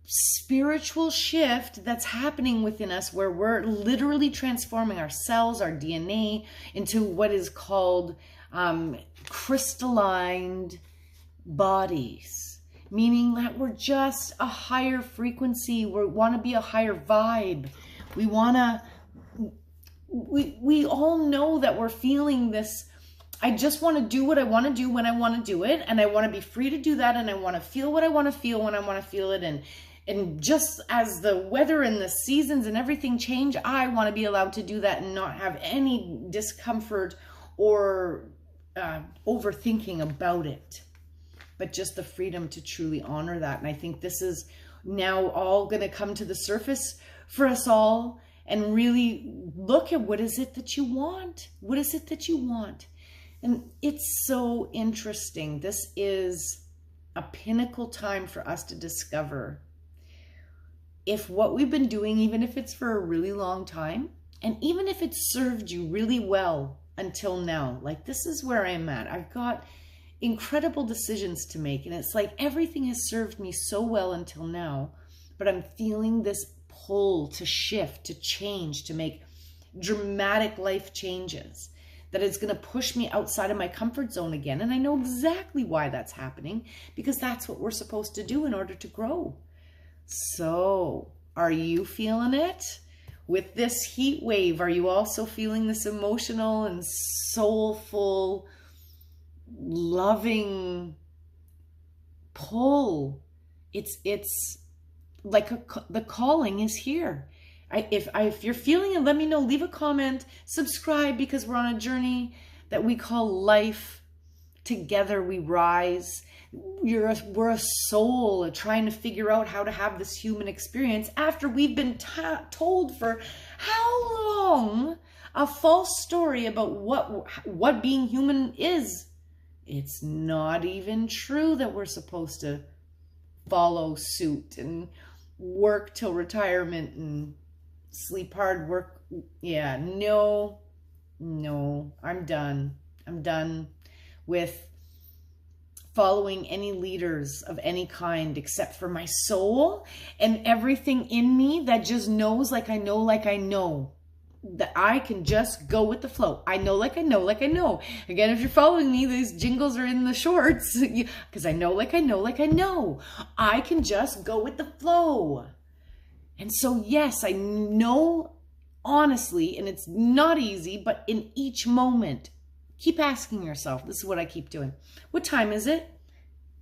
spiritual shift that's happening within us, where we're literally transforming our cells, our DNA, into what is called crystalline bodies, meaning that we're just a higher frequency. We want to be a higher vibe. We want to, we all know that we're feeling this. I just want to do what I want to do when I want to do it. And I want to be free to do that. And I want to feel what I want to feel when I want to feel it. And just as the weather and the seasons and everything change, I want to be allowed to do that and not have any discomfort or overthinking about it, but just the freedom to truly honor that. And I think this is now all going to come to the surface for us all, and really look at what is it that you want? What is it that you want? And it's so interesting. This is a pinnacle time for us to discover if what we've been doing, even if it's for a really long time, and even if it's served you really well until now, like this is where I'm at. I've got incredible decisions to make, and it's like everything has served me so well until now, but I'm feeling this pull to shift, to change, to make dramatic life changes that is going to push me outside of my comfort zone again. And I know exactly why that's happening, because that's what we're supposed to do in order to grow. So, are you feeling it? With this heat wave, are you also feeling this emotional and soulful, loving pull? It's like the calling is here. If you're feeling it, let me know. Leave a comment, subscribe, because we're on a journey that we call life. Together we rise. We're a soul trying to figure out how to have this human experience after we've been told for how long a false story about what being human is. It's not even true that we're supposed to follow suit and work till retirement and sleep hard, work. Yeah, no, I'm done. I'm done with following any leaders of any kind, except for my soul and everything in me that just knows, like I know, that I can just go with the flow. I know, like I know. Again, if you're following me, these jingles are in the shorts, because I know, like I know. I can just go with the flow. And so, yes, I know, honestly, and it's not easy, but in each moment, keep asking yourself, this is what I keep doing. What time is it?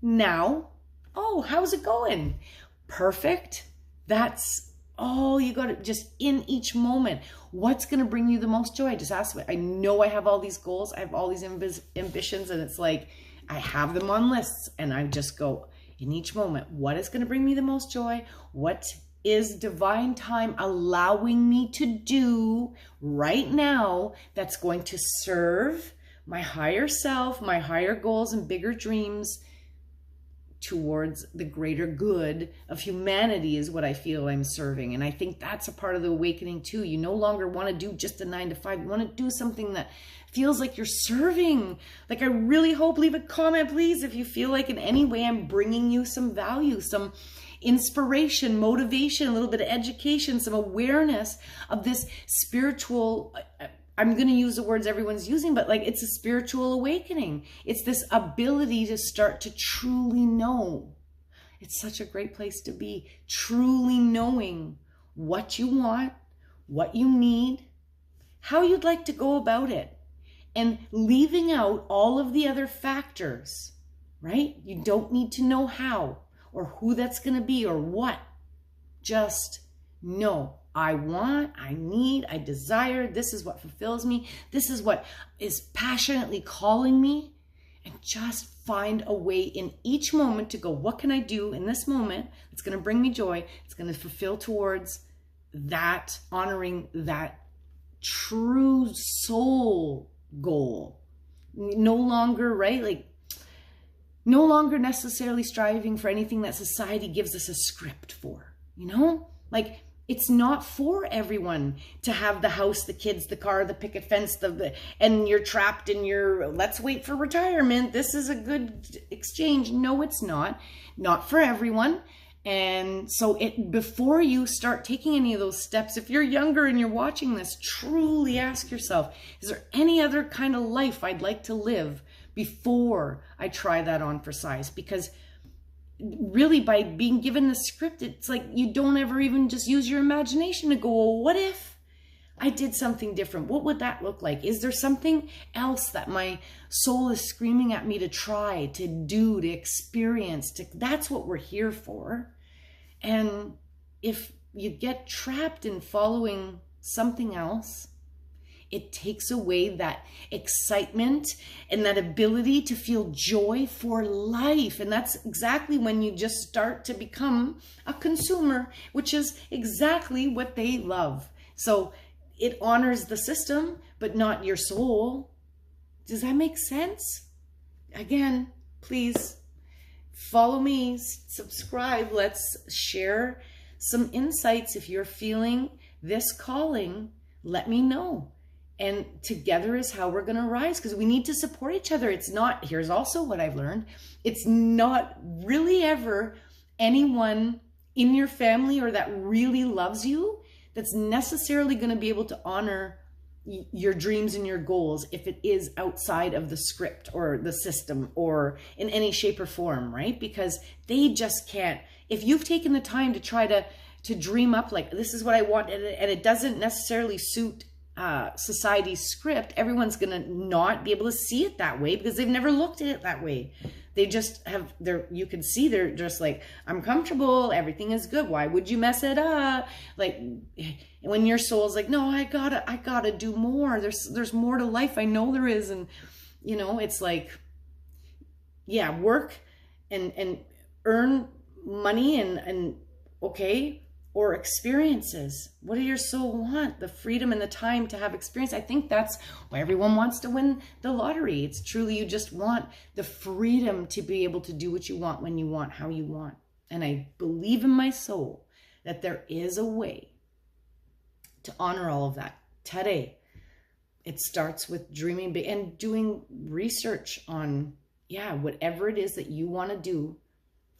Now. Oh, how's it going? Perfect. That's all you got to, just in each moment. What's going to bring you the most joy? Just ask me. I know I have all these goals. I have all these ambitions, and it's like I have them on lists, and I just go in each moment. What is going to bring me the most joy? What is divine time allowing me to do right now that's going to serve my higher self, my higher goals and bigger dreams towards the greater good of humanity is what I feel I'm serving. And I think that's a part of the awakening too. You no longer want to do just a 9-to-5. You want to do something that feels like you're serving. Like, I really hope, leave a comment, please, if you feel like in any way I'm bringing you some value, some inspiration, motivation, a little bit of education, some awareness of this spiritual, I'm going to use the words everyone's using, but like, it's a spiritual awakening. It's this ability to start to truly know. It's such a great place to be, truly knowing what you want, what you need, how you'd like to go about it, and leaving out all of the other factors, right? You don't need to know how or who that's going to be or what. Just know. I want, I need, I desire. This is what fulfills me. This is what is passionately calling me. And just find a way in each moment to go, what can I do in this moment that's going to bring me joy? It's going to fulfill towards that, honoring that true soul goal. No longer, right? Like, no longer necessarily striving for anything that society gives us a script for, you know? Like, it's not for everyone to have the house, the kids, the car, the picket fence, and you're trapped in your, let's wait for retirement. This is a good exchange. No, it's not. Not for everyone. And so before you start taking any of those steps, if you're younger and you're watching this, truly ask yourself, is there any other kind of life I'd like to live before I try that on for size? Because really, by being given the script, it's like you don't ever even just use your imagination to go, well, what if I did something different? What would that look like? Is there something else that my soul is screaming at me to try, to do, to experience? That's what we're here for. And if you get trapped in following something else, it takes away that excitement and that ability to feel joy for life. And that's exactly when you just start to become a consumer, which is exactly what they love. So it honors the system, but not your soul. Does that make sense? Again, please follow me, subscribe. Let's share some insights. If you're feeling this calling, let me know. And together is how we're going to rise, because we need to support each other. It's not, here's also what I've learned. It's not really ever anyone in your family or that really loves you that's necessarily going to be able to honor your dreams and your goals if it is outside of the script or the system or in any shape or form, right? Because they just can't. If you've taken the time to try to dream up like, this is what I want, and it doesn't necessarily suit society's script, everyone's going to not be able to see it that way because they've never looked at it that way. They just have you can see they're just like, I'm comfortable, everything is good, why would you mess it up? Like, when your soul's like, no, I gotta do more, there's more to life, I know there is. And you know, it's like, yeah, work and earn money and okay, or experiences. What do your soul want? The freedom and the time to have experience. I think that's why everyone wants to win the lottery. It's truly, you just want the freedom to be able to do what you want, when you want, how you want. And I believe in my soul that there is a way to honor all of that today. It starts with dreaming big and doing research on, yeah, whatever it is that you want to do.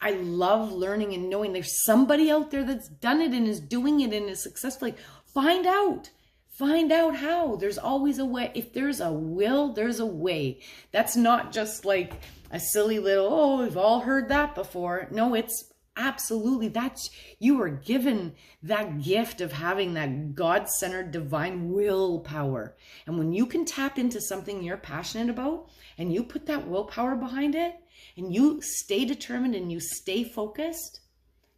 I love learning and knowing there's somebody out there that's done it and is doing it and is successfully. Find out how. There's always a way. If there's a will, there's a way. That's not just like a silly little, oh, we've all heard that before. No, it's absolutely, you were given that gift of having that God-centered divine willpower. And when you can tap into something you're passionate about and you put that willpower behind it, and you stay determined and you stay focused,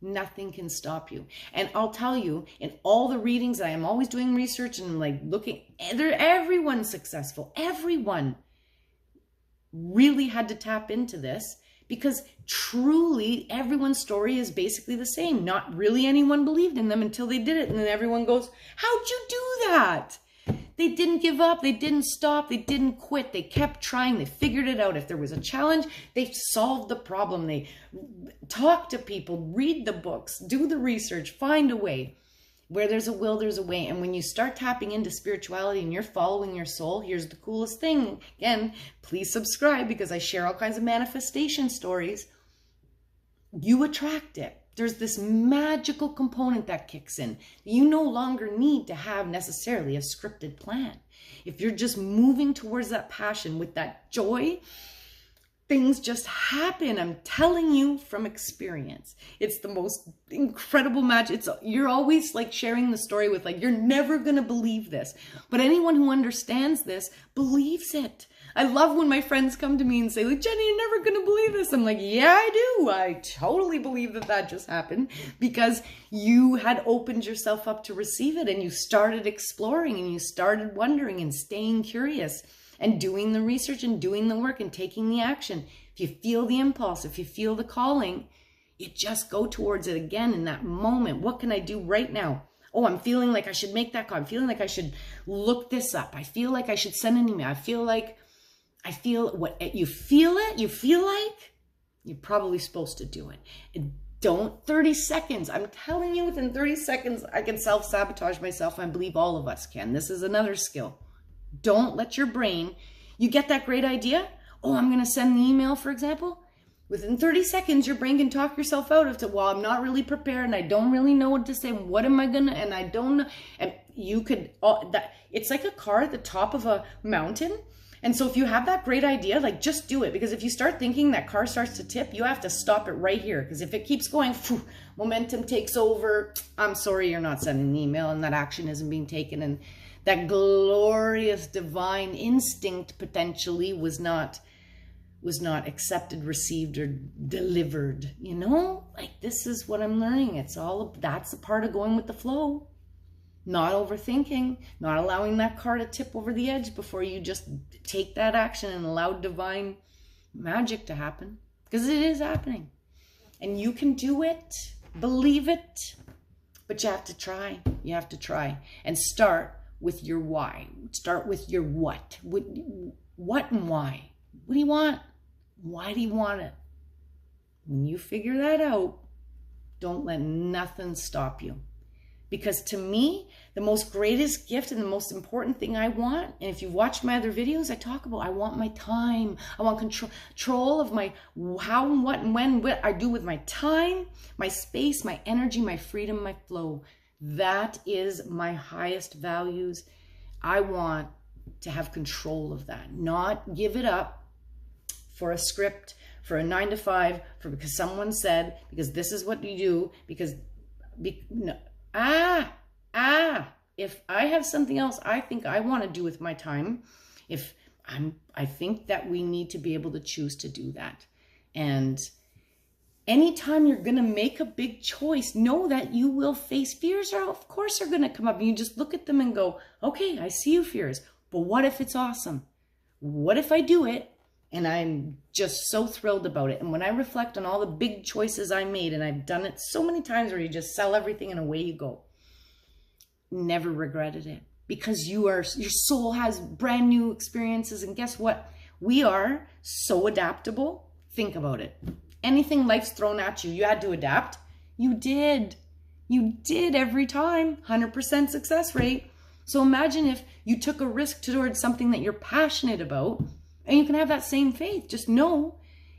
nothing can stop you. And I'll tell you, in all the readings, I am always doing research and like looking, everyone's successful. Everyone really had to tap into this, because truly everyone's story is basically the same. Not really anyone believed in them until they did it. And then everyone goes, how'd you do that? They didn't give up. They didn't stop. They didn't quit. They kept trying. They figured it out. If there was a challenge, they solved the problem. They talk to people, read the books, do the research, find a way. Where there's a will, there's a way. And when you start tapping into spirituality and you're following your soul, here's the coolest thing. Again, please subscribe, because I share all kinds of manifestation stories. You attract it. There's this magical component that kicks in. You no longer need to have necessarily a scripted plan. If you're just moving towards that passion with that joy, things just happen. I'm telling you from experience. It's the most incredible magic. You're always like sharing the story with like, you're never going to believe this. But anyone who understands this believes it. I love when my friends come to me and say, like, Jenny, you're never going to believe this. I'm like, yeah, I do. I totally believe that just happened, because you had opened yourself up to receive it, and you started exploring and you started wondering and staying curious and doing the research and doing the work and taking the action. If you feel the impulse, if you feel the calling, you just go towards it again in that moment. What can I do right now? Oh, I'm feeling like I should make that call. I'm feeling like I should look this up. I feel like I should send an email. I feel what you feel like you're probably supposed to do it. And don't 30 seconds. I'm telling you, within 30 seconds, I can self-sabotage myself. I believe all of us can. This is another skill. Don't let your brain, you get that great idea. Oh, I'm going to send the email, for example. Within 30 seconds, your brain can talk yourself out of, well, I'm not really prepared and I don't really know what to say. What am I gonna, and I don't know. And you could, it's like a car at the top of a mountain. And so if you have that great idea, like just do it. Because if you start thinking that car starts to tip, you have to stop it right here. Because if it keeps going, momentum takes over. I'm sorry, you're not sending an email and that action isn't being taken. And that glorious divine instinct potentially was not accepted, received, or delivered. You know, like this is what I'm learning. That's a part of going with the flow. Not overthinking, not allowing that car to tip over the edge before you just take that action and allow divine magic to happen. Because it is happening. And you can do it. Believe it. But you have to try. You have to try. And start with your why. Start with your what. What and why? What do you want? Why do you want it? When you figure that out, don't let nothing stop you. Because to me, the most greatest gift and the most important thing I want, and if you've watched my other videos, I talk about, I want my time. I want control of my how and what and when, what I do with my time, my space, my energy, my freedom, my flow. That is my highest values. I want to have control of that, not give it up for a script, for a 9 to 5, because someone said, because this is what you do, because no. If I have something else I think I want to do with my time, I think that we need to be able to choose to do that. And anytime you're going to make a big choice, know that you will face fears, or of course are going to come up, and you just look at them and go, okay, I see you fears, but what if it's awesome? What if I do it? And I'm just so thrilled about it. And when I reflect on all the big choices I made, and I've done it so many times where you just sell everything and away you go, never regretted it. Because your soul has brand new experiences. And guess what? We are so adaptable. Think about it. Anything life's thrown at you, you had to adapt. You did. You did every time. 100% success rate. So imagine if you took a risk towards something that you're passionate about, and you can have that same faith. Just know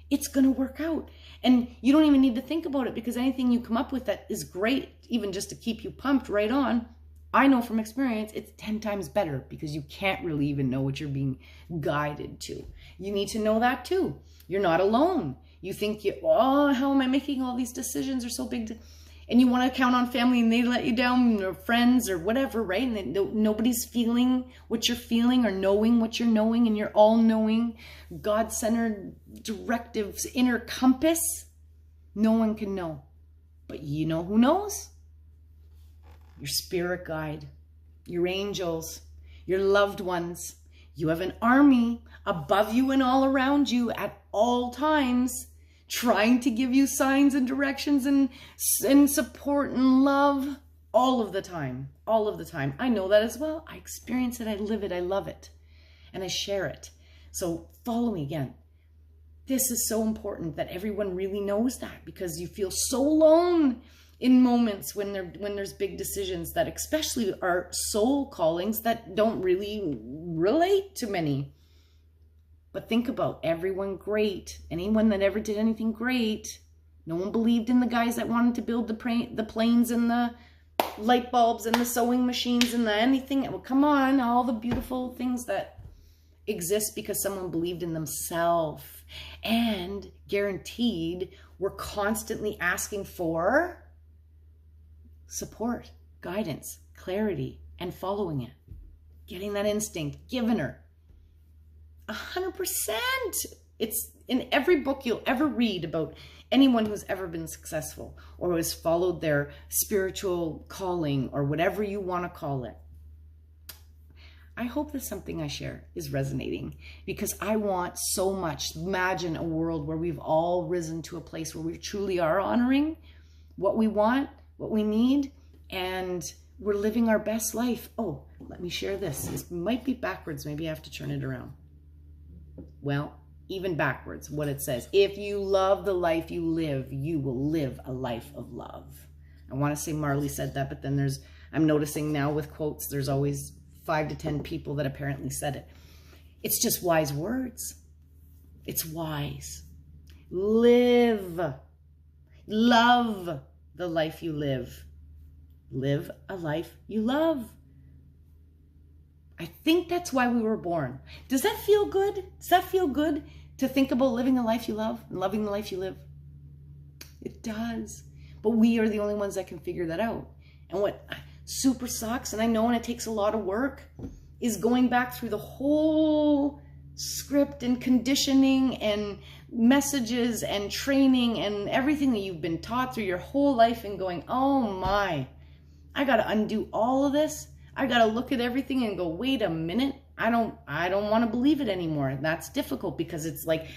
it's going to work out. And you don't even need to think about it, because anything you come up with that is great, even just to keep you pumped right on, I know from experience, it's 10 times better, because you can't really even know what you're being guided to. You need to know that too. You're not alone. You think, oh, how am I making all these decisions are so big? And you want to count on family and they let you down, or friends or whatever, right? And nobody's feeling what you're feeling or knowing what you're knowing, and you're all knowing God-centered directives, inner compass. No one can know. But you know who knows? Your spirit guide, your angels, your loved ones. You have an army above you and all around you at all times, trying to give you signs and directions and support and love all of the time. All of the time. I know that as well. I experience it. I live it. I love it. And I share it. So follow me again. This is so important that everyone really knows that, because you feel so alone in moments when there's big decisions that especially are soul callings that don't really relate to many. But think about everyone great, anyone that ever did anything great. No one believed in the guys that wanted to build the planes and the light bulbs and the sewing machines and the anything. Well, come on, all the beautiful things that exist because someone believed in themselves, and guaranteed we're constantly asking for support, guidance, clarity, and following it. Getting that instinct, giving her 100%. It's in every book you'll ever read about anyone who's ever been successful or who has followed their spiritual calling or whatever you want to call it. I hope that something I share is resonating, because I want so much. Imagine a world where we've all risen to a place where we truly are honoring what we want, what we need, and we're living our best life. Oh, let me share this. This might be backwards. Maybe I have to turn it around. Well, even backwards, what it says, if you love the life you live, you will live a life of love. I want to say Marley said that, but then I'm noticing now with quotes, there's always 5 to 10 people that apparently said it. It's just wise words. It's wise. Live. Love the life you live. Live a life you love. I think that's why we were born. Does that feel good? Does that feel good to think about living the life you love and loving the life you live? It does. But we are the only ones that can figure that out. And what super sucks, and I know, and it takes a lot of work, is going back through the whole script and conditioning and messages and training and everything that you've been taught through your whole life and going, oh my, I got to undo all of this. I got to look at everything and go, wait a minute. I don't want to believe it anymore. That's difficult because it's like,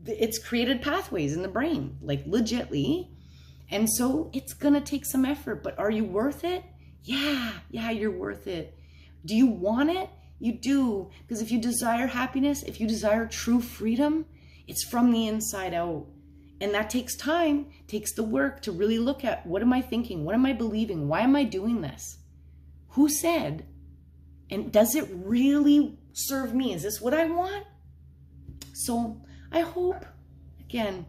it's created pathways in the brain, like legitly. And so it's going to take some effort, but are you worth it? Yeah, you're worth it. Do you want it? You do. Because if you desire happiness, if you desire true freedom, it's from the inside out. And that takes time, takes the work to really look at, what am I thinking? What am I believing? Why am I doing this? Who said? And does it really serve me? Is this what I want? So I hope, again,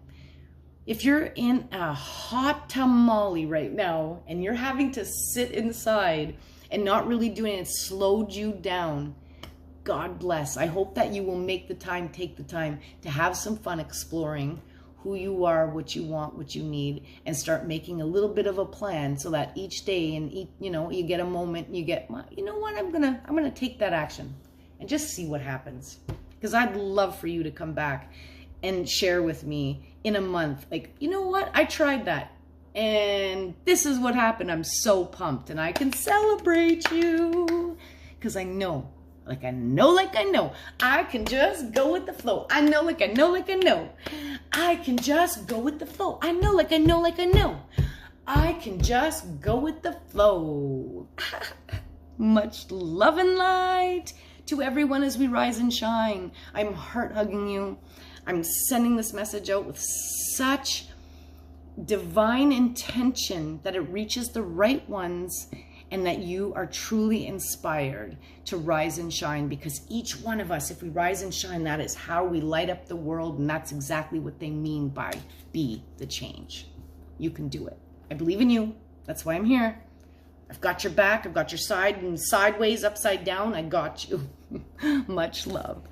if you're in a hot tamale right now and you're having to sit inside and not really doing it, it's slowed you down, God bless. I hope that you will make the time, take the time to have some fun exploring who you are, what you want, what you need, and start making a little bit of a plan so that each day and you get a moment and you get, you know what, I'm gonna take that action and just see what happens. Because I'd love for you to come back and share with me in a month, like, you know what, I tried that and this is what happened. I'm so pumped, and I can celebrate you because I know. I can just go with the flow. I know. I can just go with the flow. I know. I can just go with the flow. Much love and light to everyone as we rise and shine. I'm heart hugging you. I'm sending this message out with such divine intention that it reaches the right ones, and that you are truly inspired to rise and shine, because each one of us, if we rise and shine, that is how we light up the world, and that's exactly what they mean by be the change. You can do it. I believe in you. That's why I'm here. I've got your back. I've got your side, and sideways, upside down. I got you. Much love.